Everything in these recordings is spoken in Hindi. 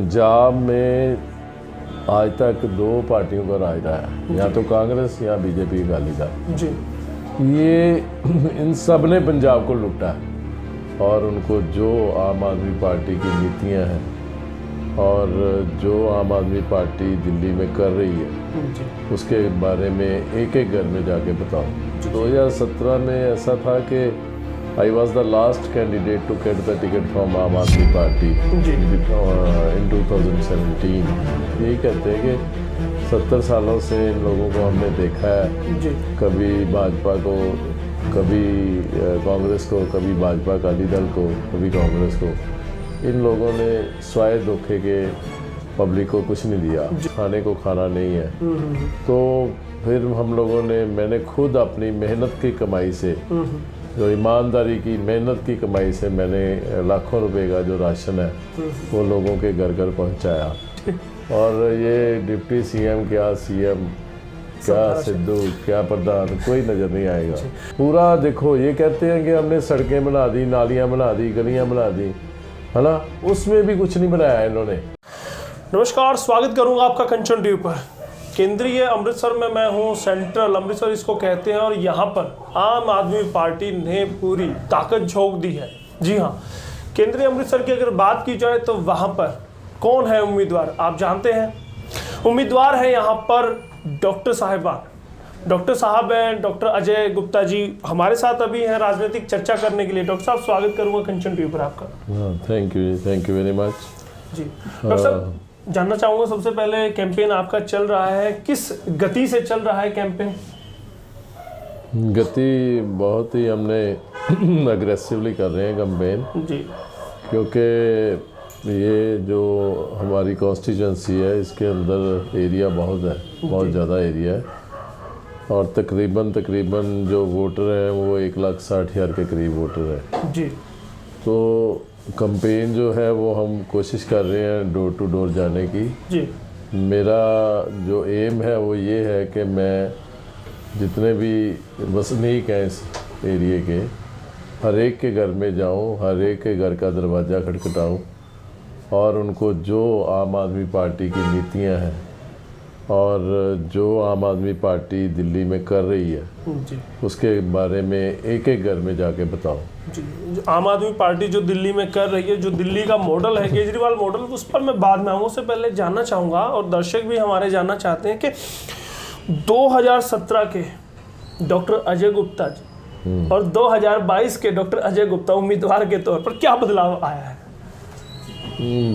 पंजाब में आज तक दो पार्टियों का राज रहा है, या तो कांग्रेस या बीजेपी अकाली दल जी। ये इन सब ने पंजाब को लूटा है। और उनको जो आम आदमी पार्टी की नीतियां हैं और जो आम आदमी पार्टी दिल्ली में कर रही है उसके बारे में एक एक घर में जाके बताओ। 2017 में ऐसा था कि I was the last candidate to get the ticket from आम आदमी पार्टी in 2017। यही कहते हैं कि 70 सालों से इन लोगों को हमने देखा है, कभी भाजपा को, कभी कांग्रेस को, कभी भाजपा अकाली दल को, कभी कांग्रेस को। इन लोगों ने स्वाय धोखे के पब्लिक को कुछ नहीं दिया, खाने को खाना नहीं है। तो फिर हम लोगों ने, मैंने खुद अपनी मेहनत की कमाई से, जो ईमानदारी की मेहनत की कमाई से मैंने लाखों रुपए का जो राशन है वो लोगों के घर घर पहुंचाया। और ये डिप्टी सीएम क्या, सीएम क्या, सिद्धू क्या, प्रधान, कोई नज़र नहीं आएगा। पूरा देखो, ये कहते हैं कि हमने सड़कें बना दी, नालियाँ बना दी, गलियाँ बना दी, है ना, उसमें भी कुछ नहीं बनाया इन्होंने। नमस्कार, स्वागत करूंगा आपका कंचन टीवी पर। केंद्रीय अमृतसर में मैं हूं, सेंट्रल अमृतसर इसको कहते हैं, और यहाँ पर आम आदमी पार्टी ने पूरी ताकत झोंक दी है। जी हाँ, केंद्रीय अमृतसर की अगर बात की जाए तो वहाँ पर कौन है उम्मीदवार, आप जानते हैं। उम्मीदवार है यहाँ पर डॉक्टर साहिबान, डॉक्टर साहब हैं, डॉक्टर अजय गुप्ता जी हमारे साथ अभी हैं राजनीतिक चर्चा करने के लिए। डॉक्टर साहब, स्वागत करूंगा कंचन टीवी पर आपका। Thank you very much ji. Doctor साहब, जानना चाहूँगा सबसे पहले, कैंपेन आपका चल रहा है, किस गति से चल रहा है कैंपेन? गति बहुत ही हमने अग्रेसिवली कर रहे हैं कैंपेन जी, क्योंकि ये जो हमारी कॉन्स्टिट्यूंसी है इसके अंदर एरिया बहुत है, बहुत ज़्यादा एरिया है, और तकरीबन जो वोटर हैं वो 1,60,000 के करीब वोटर हैं जी। तो कैंपेन जो है वो हम कोशिश कर रहे हैं डोर टू डोर जाने की जी। मेरा जो एम है वो ये है कि मैं जितने भी वसनीक हैं इस एरिए के, हर एक के घर में जाऊं, हर एक के घर का दरवाज़ा खटखटाऊं और उनको जो आम आदमी पार्टी की नीतियां हैं और जो आम आदमी पार्टी दिल्ली में कर रही है जी, उसके बारे में एक एक घर में जाके बताओ। जी, जो आम आदमी पार्टी जो दिल्ली में कर रही है, जो दिल्ली का मॉडल है, केजरीवाल मॉडल, उस पर मैं बाद में आऊँगा। उससे पहले जानना चाहूँगा, और दर्शक भी हमारे जानना चाहते हैं कि 2017 के डॉक्टर अजय गुप्ता जी और 2022 के डॉक्टर अजय गुप्ता उम्मीदवार के तौर पर क्या बदलाव आया है?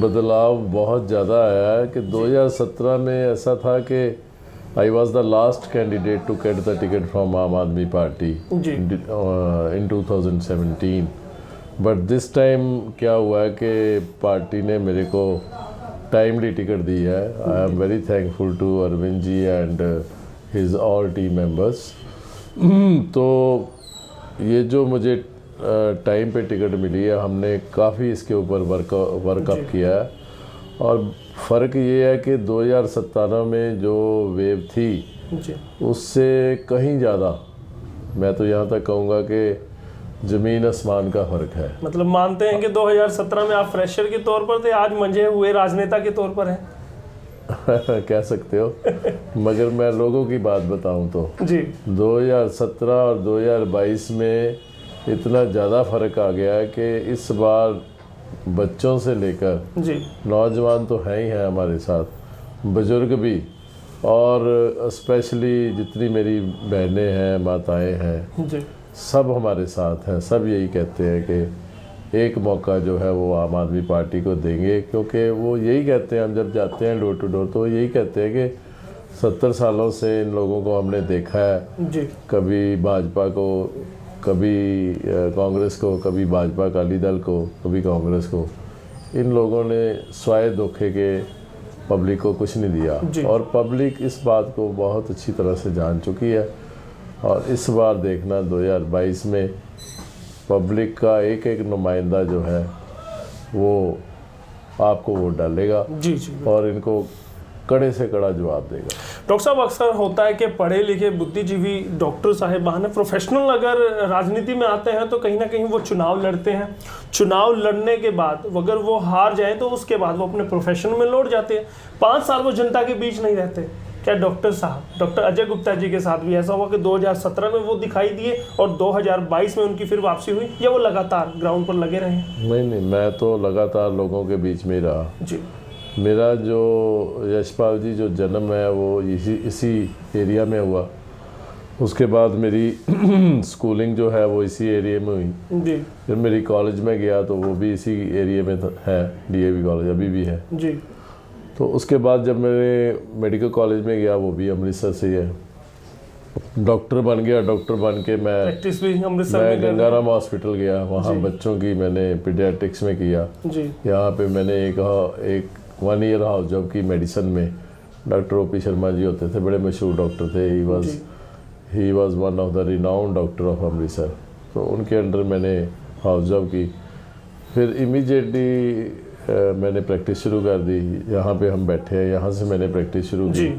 बदलाव बहुत ज़्यादा आया है कि 2017 में ऐसा था कि I was the last candidate to get the ticket from Aam Aadmi Party in 2017। But this time क्या हुआ है कि पार्टी ने मेरे को टाइमली टिकट दी है। I am very thankful to Arvind ji and his all team members. तो ये जो मुझे टाइम पे टिकट मिली है, हमने काफ़ी इसके ऊपर वर्कअप किया है। और फ़र्क ये है कि 2017 में जो वेव थी जी, उससे कहीं ज़्यादा, मैं तो यहाँ तक कहूँगा कि ज़मीन आसमान का फ़र्क है। मतलब मानते हैं कि 2017 में आप फ्रेशर के तौर पर थे, आज मंझे हुए राजनेता के तौर पर हैं। कह सकते हो। मगर मैं लोगों की बात बताऊँ तो जी, 2017 और 2022 में इतना ज़्यादा फ़र्क आ गया है कि इस बार बच्चों से लेकर जी, नौजवान तो हैं ही हैं हमारे साथ, बुज़ुर्ग भी, और स्पेशली जितनी मेरी बहनें हैं, माताएं हैं, जी, सब हमारे साथ हैं। सब यही कहते हैं कि एक मौका जो है वो आम आदमी पार्टी को देंगे, क्योंकि वो यही कहते हैं, हम जब जाते हैं डोर टू डोर तो यही कहते हैं कि 70 सालों से इन लोगों को हमने देखा है, जी, कभी भाजपा को, कभी कांग्रेस को, कभी भाजपा अकाली दल को, कभी कांग्रेस को। इन लोगों ने स्वाय धोखे के पब्लिक को कुछ नहीं दिया, और पब्लिक इस बात को बहुत अच्छी तरह से जान चुकी है। और इस बार देखना 2022 में पब्लिक का एक एक नुमाइंदा जो है वो आपको वोट डालेगा। जी, जी, और इनको कड़े से कड़ा जवाब देगा। डॉक्टर साहब, अक्सर होता है कि पढ़े लिखे बुद्धिजीवी डॉक्टर साहिबान प्रोफेशनल अगर राजनीति में आते हैं तो कहीं ना कहीं वो चुनाव लड़ते हैं। चुनाव लड़ने के बाद अगर वो हार जाए तो उसके बाद वो अपने प्रोफेशन में लौट जाते हैं। 5 साल वो जनता के बीच नहीं रहते। क्या डॉक्टर साहब, डॉक्टर अजय गुप्ता जी के साथ भी ऐसा हुआ कि 2017 में वो दिखाई दिए और 2022 में उनकी फिर वापसी हुई, या वो लगातार ग्राउंड पर लगे रहे? नहीं, मैं तो लगातार लोगों के बीच में ही रहा जी। मेरा जो यशपाल जी जो जन्म है वो इसी एरिया में हुआ। उसके बाद मेरी स्कूलिंग जो है वो इसी एरिया में हुई जी। फिर मेरी कॉलेज में गया तो वो भी इसी एरिया में है, डीएवी कॉलेज अभी भी है जी। तो उसके बाद जब मैंने मेडिकल कॉलेज में गया वो भी अमृतसर से ही है। डॉक्टर बन गया, डॉक्टर बन के प्रैक्टिस भी अमृतसर मैं में कर गंगाराम हॉस्पिटल गया, वहाँ जी। बच्चों की मैंने पीडियाट्रिक्स में किया। जी। यहाँ पे मैंने एक 1 ईयर हाउस जॉब की मेडिसिन में। डॉक्टर ओपी शर्मा जी होते थे, बड़े मशहूर डॉक्टर थे। He was one of the renowned doctor of Amritsar. तो उनके अंडर मैंने हाउस जॉब की। फिर इमीडिएटली मैंने प्रैक्टिस शुरू कर दी। यहाँ पे हम बैठे हैं, यहाँ से मैंने प्रैक्टिस शुरू की।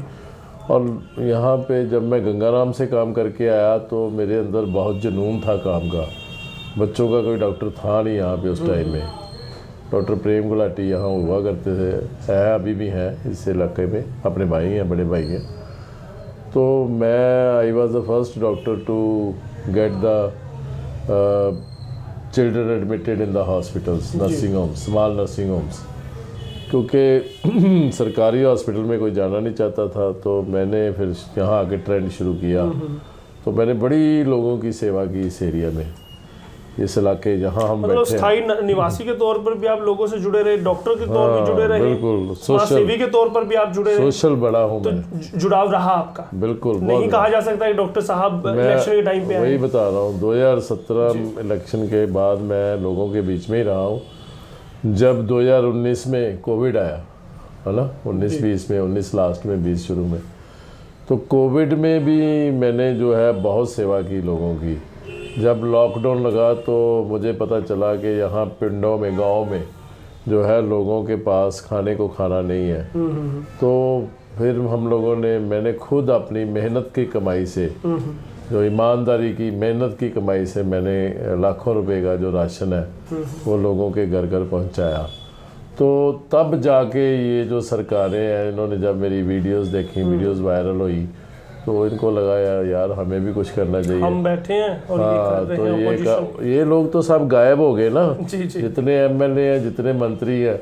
और यहाँ पे जब मैं गंगाराम से काम करके आया तो मेरे अंदर बहुत जुनून था काम का। बच्चों का कोई डॉक्टर था नहीं यहाँ पे उस टाइम में। डॉक्टर प्रेम गुलाटी यहाँ हुआ करते थे, है अभी भी हैं इस इलाके में, अपने भाई हैं, बड़े भाई हैं। तो I was the first doctor to get the children admitted in the hospitals, nursing homes, small nursing homes. क्योंकि सरकारी हॉस्पिटल में कोई जाना नहीं चाहता था तो मैंने फिर यहाँ आके ट्रेंड शुरू किया। तो मैंने बड़ी लोगों की सेवा की इस एरिया में, इस इलाके जहाँ हम मतलब बैठे स्थायी निवासी के तौर पर भी आप लोगों से जुड़े रहे, डॉक्टर के तौर पर जुड़े रहे, बिल्कुल सेवी के तौर पर भी आप जुड़े रहे, सोशल बड़ा हूँ तो मैं। जुड़ाव रहा आपका? बिल्कुल। नहीं कहा जा सकता कि डॉक्टर साहब इलेक्शन के टाइम पे वही बता रहा हूँ, 2017 इलेक्शन के बाद मैं लोगों के बीच में ही रहा हूँ। जब 2019 में कोविड आया है ना, 19-20 में, 19 लास्ट में, 20 शुरू में, तो कोविड में भी मैंने जो है बहुत सेवा की लोगों की। जब लॉकडाउन लगा तो मुझे पता चला कि यहाँ पिंडों में, गांव में जो है लोगों के पास खाने को खाना नहीं है। तो फिर हम लोगों ने, मैंने खुद अपनी मेहनत की कमाई से, जो ईमानदारी की मेहनत की कमाई से मैंने लाखों रुपए का जो राशन है वो लोगों के घर घर पहुँचाया। तो तब जाके ये जो सरकारें हैं, इन्होंने जब मेरी वीडियोस देखी, वीडियोस वायरल हुई, तो इनको लगा यार हमें भी कुछ करना चाहिए। हम बैठे हैं और हाँ, ये कर तो रहे हैं। ये लोग तो सब गायब हो गए ना। जी जी। जितने एमएलए हैं, जितने मंत्री हैं,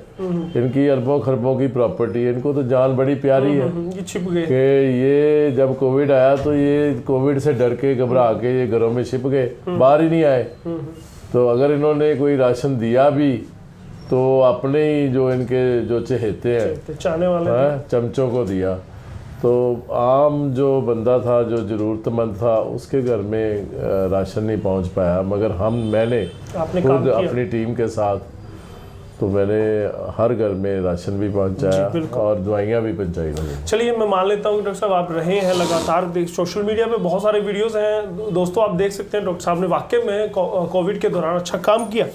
इनकी अरबों खरबों की प्रॉपर्टी है, इनको तो जान बड़ी प्यारी है ये छिप गए कि ये जब कोविड आया तो ये कोविड से डर के, घबरा के ये घरों में छिप गए, बाहर ही नहीं आए। तो अगर इन्होंने कोई राशन दिया भी तो अपने ही जो इनके जो चहेते हैं, चाहने वाले चमचों को दिया। तो आम जो बंदा था, जो ज़रूरतमंद था, उसके घर में राशन नहीं पहुंच पाया। मगर मैंने खुद अपनी टीम के साथ, तो मैंने हर घर में राशन भी पहुंचाया और दवाइयाँ भी पहुंचाई लोगों। चलिए, मैं मान लेता हूँ कि डॉक्टर साहब आप रहे हैं लगातार, सोशल मीडिया पे बहुत सारे वीडियोस हैं दोस्तों, आप देख सकते हैं डॉक्टर साहब ने वाकई में कोविड के दौरान अच्छा काम किया।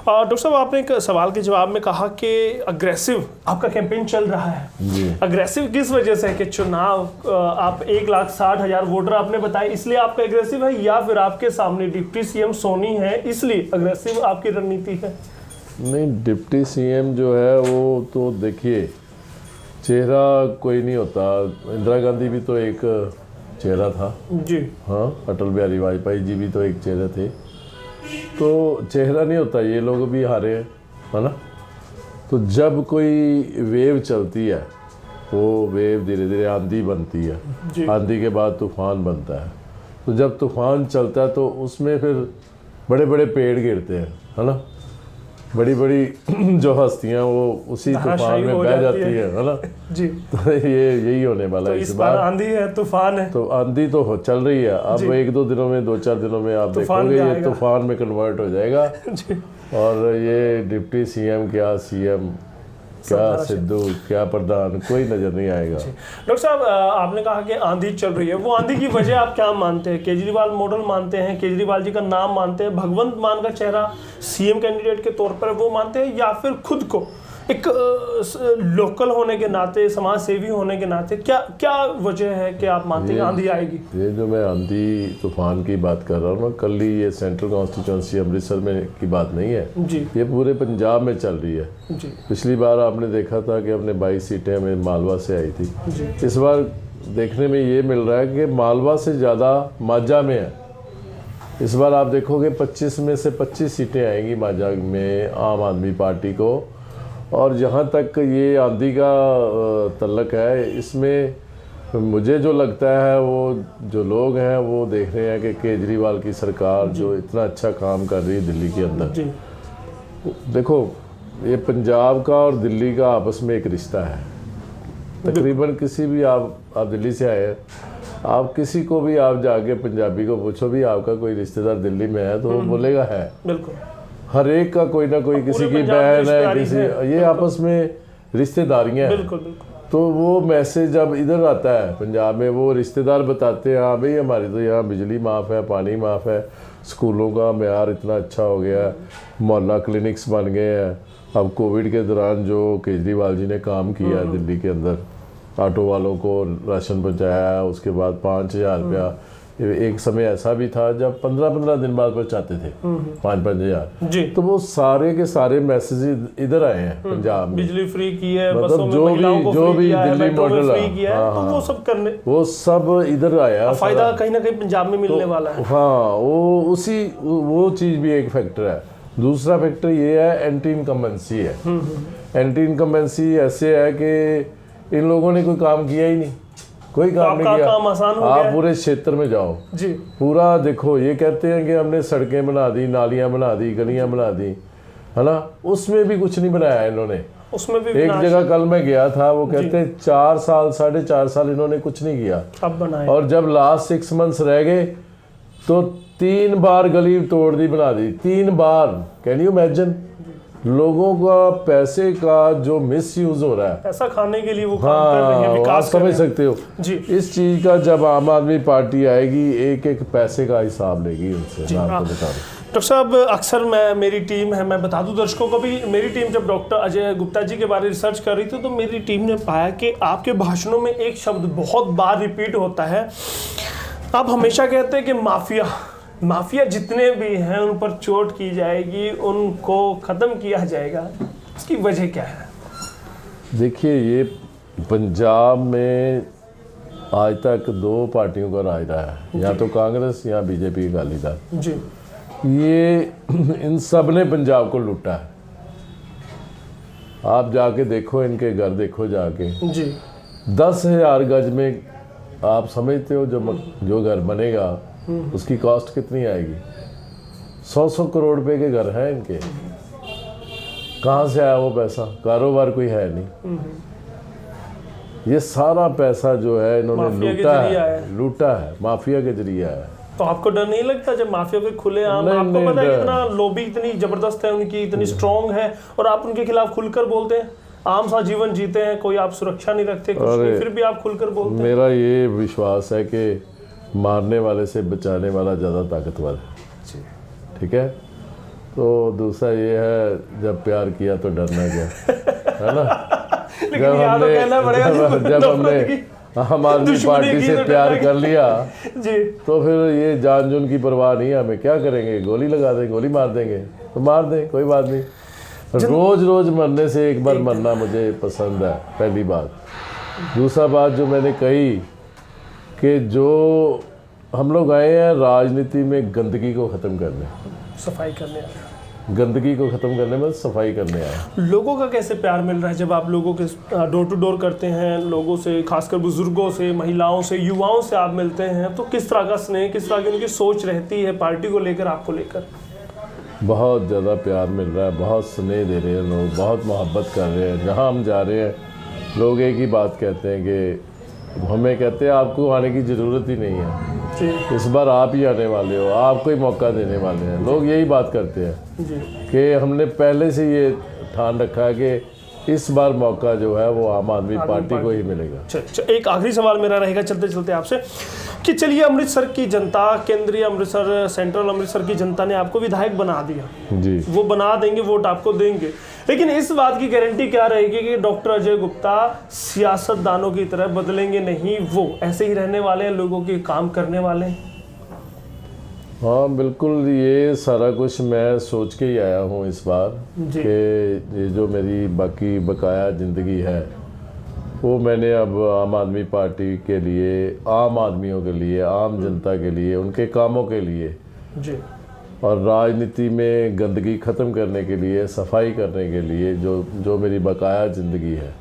डॉक्टर साहब, आपने एक सवाल के जवाब में कहा कि अग्रेसिव आपका कैंपेन चल रहा है। अग्रेसिव किस वजह से है कि चुनाव आप 1,60,000 वोटर आपने बताए इसलिए आपका अग्रेसिव है, या फिर आपके सामने डिप्टी सीएम सोनी है इसलिए अग्रेसिव आपकी रणनीति है? नहीं, डिप्टी सीएम जो है वो तो देखिए, चेहरा कोई नहीं होता। इंदिरा गांधी भी तो एक चेहरा था जी। हाँ, अटल बिहारी वाजपेयी जी भी तो एक चेहरे थे। तो चेहरा नहीं होता, ये लोग भी हारे हैं, है ना। तो जब कोई वेव चलती है, वो वेव धीरे धीरे आंधी बनती है, आंधी के बाद तूफान बनता है। तो जब तूफान चलता है तो उसमें फिर बड़े बड़े पेड़ गिरते हैं, है ना। बड़ी बड़ी जो हस्तियां वो उसी तूफान में बह जाती है ना जी। तो यही होने वाला है इस बार। आंधी है, तूफान है, तो आंधी तो चल रही है। अब 1-2 दिनों में, 2-4 दिनों में आप देखोगे ये तूफान में कन्वर्ट हो जाएगा। और ये डिप्टी सीएम क्या, सीएम क्या, सिद्धू क्या, प्रधान, कोई नजर नहीं आएगा। डॉक्टर साहब, आपने कहा कि आंधी चल रही है, वो आंधी की वजह आप क्या मानते हैं? केजरीवाल मॉडल मानते हैं, केजरीवाल जी का नाम मानते हैं, भगवंत मान का चेहरा सीएम कैंडिडेट के तौर पर वो मानते हैं, या फिर खुद को एक लोकल होने के नाते, समाज सेवी होने के नाते क्या क्या वजह है कि आप मानते हैं आंधी आएगी? ये जो मैं आंधी तूफान की बात कर रहा हूँ ना, कल ही ये सेंट्रल कॉन्स्टिट्यूंसी अमृतसर में की बात नहीं है जी, ये पूरे पंजाब में चल रही है जी, पिछली बार आपने देखा था कि हमने 22 सीटें हमें मालवा से आई थी जी, इस बार देखने में ये मिल रहा है कि मालवा से ज़्यादा माझा में है। इस बार आप देखोगे 25 में से 25 सीटें आएंगी माझा में आम आदमी पार्टी को। और जहाँ तक ये आंधी का तल्लक है, इसमें मुझे जो लगता है वो जो लोग हैं वो देख रहे हैं कि केजरीवाल की सरकार जो इतना अच्छा काम कर रही है दिल्ली के अंदर। जी, देखो ये पंजाब का और दिल्ली का आपस में एक रिश्ता है। तकरीबन किसी भी आप दिल्ली से आए हैं, आप किसी को भी आप जाके पंजाबी को पूछो भी आपका कोई रिश्तेदार दिल्ली में है तो वो बोलेगा है। बिल्कुल, हर एक का कोई ना कोई किसी की बहन है, किसी ये आपस में रिश्तेदारियां हैं। बिल्कुल, बिल्कुल, तो वो मैसेज जब इधर आता है पंजाब में, वो रिश्तेदार बताते हैं हाँ भाई हमारी तो यहाँ बिजली माफ़ है, पानी माफ़ है, स्कूलों का म्यार इतना अच्छा हो गया, मोहल्ला क्लिनिक्स बन गए हैं। अब कोविड के दौरान जो केजरीवाल जी ने काम किया दिल्ली के अंदर, ऑटो वालों को राशन पहुँचाया, उसके बाद 5,000 रुपया, एक समय ऐसा भी था जब 15-15 दिन बाद पहुँचाते थे 5-5 हज़ार। जी, तो वो सारे के सारे मैसेज इधर आए हैं पंजाब में। बिजली फ्री की है, मतलब बसों में जो महिलाओं को जो फ्री भी किया है, दिल्ली मेट्रो में मॉडल फ्री किया है, तो वो सब करने, वो सब इधर आया। फायदा कहीं ना कहीं पंजाब में मिलने वाला है। हाँ, वो चीज़ भी एक फैक्टर है। दूसरा फैक्टर ये है एंटी इनकम्बेंसी है। एंटी इनकम्बेंसी ऐसे है कि इन लोगों ने कोई काम किया ही नहीं, कोई काम नहीं किया। काम आसान हो गया आप है। पूरे क्षेत्र में जाओ जी, पूरा देखो, ये कहते हैं कि हमने सड़कें बना दी, नालियां बना दी, गलियां बना दी, है ना, उसमें भी कुछ नहीं बनाया इन्होंने। उसमें भी एक जगह कल मैं गया था, वो कहते हैं 4 साल 4.5 साल इन्होंने कुछ नहीं किया। अब बनाए, और जब लास्ट 6 मंथ्स रह गए तो 3 बार गली तोड़ दी, बना दी 3 बार। Can you imagine? लोगों का पैसे का जो मिस यूज हो रहा है, पैसा खाने के लिए वो काम कर रही है, हाँ, विकास आप समझ सकते हो जी। इस चीज का। जब आम आदमी पार्टी आएगी एक एक पैसे का हिसाब लेगी उनसे। मैं आपको बता दूं, डॉक्टर साहब, अक्सर मेरी टीम है, मैं बता दूं दर्शकों को भी, मेरी टीम जब डॉक्टर अजय गुप्ता जी के बारे में रिसर्च कर रही थी तो मेरी टीम ने पाया कि आपके भाषणों में एक शब्द बहुत बार रिपीट होता है। आप हमेशा कहते हैं कि माफिया जितने भी हैं उन पर चोट की जाएगी, उनको ख़त्म किया जाएगा। इसकी वजह क्या है? देखिए ये पंजाब में आज तक 2 पार्टियों का राज रहा है, या तो कांग्रेस या बीजेपी अकाली दल। जी, ये इन सब ने पंजाब को लूटा है। आप जाके देखो, इनके घर देखो जाके, जी, 10,000 गज में आप समझते हो जो घर बनेगा उसकी कॉस्ट कितनी आएगी? 100 करोड़ रुपए के घर हैं इनके। कहाँ से आया वो पैसा? कारोबार कोई है नहीं। ये सारा पैसा जो है इन्होंने लूटा है, माफिया के जरिए है। तो आपको डर नहीं लगता जब माफिया के खुलेआम, आपको पता है कितना लॉबी इतनी जबरदस्त है उनकी, इतनी स्ट्रॉन्ग है, और आप उनके खिलाफ खुलकर बोलते हैं? आम सा जीवन जीते हैं, कोई आप सुरक्षा नहीं रखते कुछ नहीं, फिर भी आप खुलकर बोलते हैं। मेरा ये विश्वास है कि मारने वाले से बचाने वाला ज़्यादा ताकतवर है। ठीक है। तो दूसरा ये है, जब प्यार किया तो डरना क्या, है ना? जब हमने आम आदमी पार्टी से प्यार कर लिया जी, तो फिर ये जान जुन की परवाह नहीं, हमें क्या करेंगे, गोली लगा देंगे, गोली मार देंगे तो मार दें, कोई बात नहीं। रोज रोज मरने से एक बार मरना मुझे पसंद है, पहली बात। दूसरा बात जो मैंने कही कि जो हम लोग आए हैं राजनीति में गंदगी को ख़त्म करने, सफाई करने आए, गंदगी को ख़त्म करने में सफाई करने आए। लोगों का कैसे प्यार मिल रहा है जब आप लोगों के डोर टू डोर करते हैं, लोगों से, खासकर बुजुर्गों से, महिलाओं से, युवाओं से आप मिलते हैं, तो किस तरह का स्नेह, किस तरह की उनकी सोच रहती है पार्टी को लेकर, आपको लेकर? बहुत ज़्यादा प्यार मिल रहा है, बहुत स्नेह दे रहे हैं लोग, बहुत मोहब्बत कर रहे हैं। जहाँ हम जा रहे हैं लोग एक ही बात कहते हैं कि हमें कहते हैं आपको आने की ज़रूरत ही नहीं है, इस बार आप ही आने वाले हो, आपको ही मौका देने वाले हैं। लोग यही बात करते हैं कि हमने पहले से ये ठान रखा है कि इस बार मौका जो है वो आम आदमी पार्टी को ही मिलेगा। एक आखिरी सवाल मेरा रहेगा चलते चलते आपसे कि चलिए, अमृतसर की जनता, केंद्रीय अमृतसर, सेंट्रल अमृतसर की जनता ने आपको विधायक बना दिया जी, वो बना देंगे, वोट आपको देंगे, लेकिन इस बात की गारंटी क्या रहेगी कि डॉक्टर अजय गुप्ता सियासतदानों की तरह बदलेंगे नहीं, वो ऐसे ही रहने वाले हैं, लोगों के काम करने वाले हैं? हाँ बिल्कुल, ये सारा कुछ मैं सोच के ही आया हूँ इस बार जी। कि ये जो मेरी बाकी बकाया ज़िंदगी है वो मैंने अब आम आदमी पार्टी के लिए, आम आदमियों के लिए, आम जनता के लिए, उनके कामों के लिए जी। और राजनीति में गंदगी ख़त्म करने के लिए, सफाई करने के लिए जो मेरी बकाया ज़िंदगी है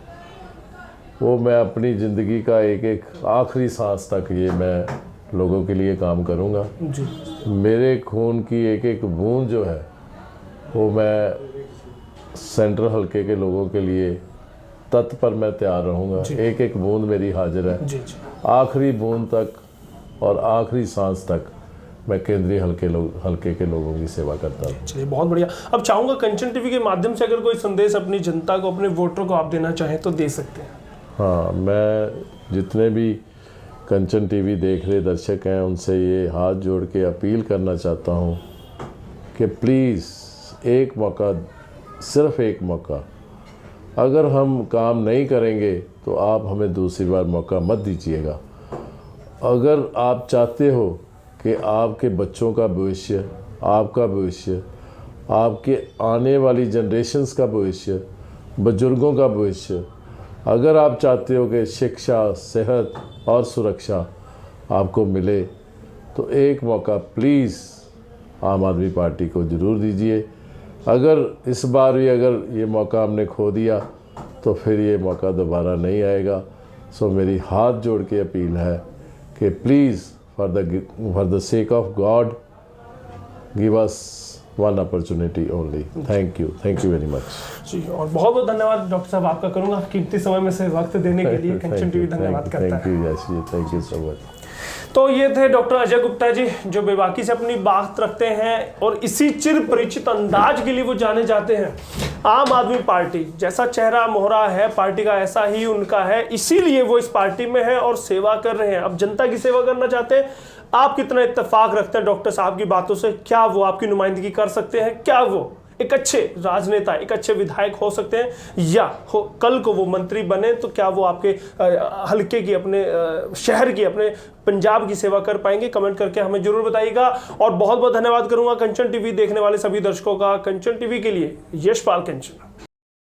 वो मैं अपनी ज़िंदगी का एक एक आखिरी सांस तक ये मैं लोगों के लिए काम करूँगा। जी। मेरे खून की एक एक बूंद जो है वो मैं सेंट्रल हलके के लोगों के लिए तत्पर मैं तैयार रहूँगा। एक एक बूंद मेरी हाजिर है। जी जी। आखिरी बूंद तक और आखिरी सांस तक मैं केंद्रीय हलके के लोगों की सेवा करता हूँ। चलिए बहुत बढ़िया। अब चाहूँगा कंचन टीवी के माध्यम से अगर कोई संदेश अपनी जनता को, अपने वोटर को आप देना चाहें तो दे सकते हैं। हाँ, मैं जितने भी कंचन टीवी देख रहे दर्शक हैं उनसे ये हाथ जोड़ के अपील करना चाहता हूँ कि प्लीज़ एक मौका, सिर्फ एक मौका, अगर हम काम नहीं करेंगे तो आप हमें दूसरी बार मौका मत दीजिएगा। अगर आप चाहते हो कि आपके बच्चों का भविष्य, आपका भविष्य, आपके आने वाली जनरेशन्स का भविष्य, बुजुर्गों का भविष्य, अगर आप चाहते हो कि शिक्षा, सेहत और सुरक्षा आपको मिले तो एक मौका प्लीज़ आम आदमी पार्टी को ज़रूर दीजिए। अगर इस बार भी अगर ये मौका हमने खो दिया तो फिर ये मौका दोबारा नहीं आएगा। सो मेरी हाथ जोड़ के अपील है कि please for the sake of God give us one opportunity only. Thank you very much जी। और बहुत बहुत धन्यवाद डॉक्टर साहब आपका करूँगा, कीमती समय में से वक्त देने के लिए कंचन टीवी धन्यवाद करता है। Thank you so much. तो ये थे डॉक्टर अजय गुप्ता जी, जो बेबाकी से अपनी बात रखते हैं और इसी चिर परिचित अंदाज के लिए वो जाने जाते हैं। आम आदमी पार्टी जैसा चेहरा मोहरा है पार्टी का, ऐसा ही उनका है, इसीलिए वो इस पार्टी में है और सेवा कर रहे हैं। अब जनता की सेवा करना चाहते हैं। आप कितना इत्तेफाक रखते हैं डॉक्टर साहब की बातों से? क्या वो आपकी नुमाइंदगी कर सकते हैं? क्या वो एक अच्छे राजनेता, एक अच्छे विधायक हो सकते हैं? या कल को वो मंत्री बने तो क्या वो आपके हलके की, अपने शहर की, अपने पंजाब की सेवा कर पाएंगे? कमेंट करके हमें जरूर बताइएगा। और बहुत बहुत धन्यवाद करूंगा कंचन टीवी देखने वाले सभी दर्शकों का। कंचन टीवी के लिए यशपाल कंचन।